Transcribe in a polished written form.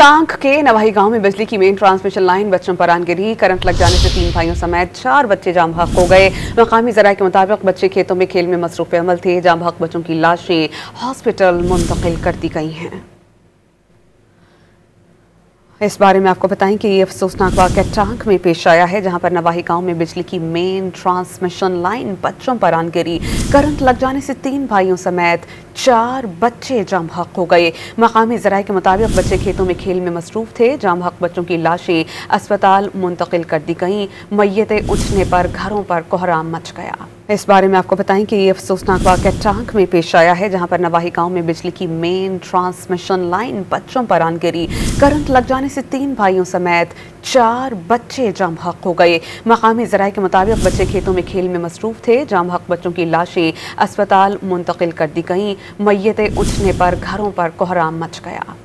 टांग के नवाही गांव में बिजली की मेन ट्रांसमिशन लाइन बच्चों पर आन गिरी। करंट लग जाने से 3 भाइयों समेत 4 बच्चे जाम बहक हो गए। मकामी ज़राए के मुताबिक बच्चे खेतों में खेल में मसरूफ़ अमल थे। जाम बहक बच्चों की लाशें हॉस्पिटल मुंतकिल कर दी गई हैं। इस बारे में आपको बताएं कि ये अफसोसनाक वाक़या टांग में पेश आया है, जहां पर नवाही गांव में बिजली की मेन ट्रांसमिशन लाइन बच्चों पर आन गिरी। करंट लग जाने से 3 भाइयों समेत 4 बच्चे जाम बहक हो गए। मकामी ज़राए के मुताबिक बच्चे खेतों में खेल में मसरूफ़ थे। जाम बहक बच्चों की लाशें अस्पताल मुंतकिल कर दी गईं। मैयतें उठने पर घरों पर कोहराम मच गया। इस बारे में आपको बताएं कि ये अफसोसनाक वाक़या टांग में पेश आया है, जहां पर नवाही गांव में बिजली की मेन ट्रांसमिशन लाइन बच्चों पर आन गिरी। करंट लग जाने से 3 भाइयों समेत 4 बच्चे जाम बहक हो गए। मकामी ज़राए के मुताबिक बच्चे खेतों में खेल में मसरूफ़ थे। जाम बहक बच्चों की लाशें अस्पताल मुंतकिल कर दी गईं। मैयतें उठने पर घरों पर कोहराम मच गया।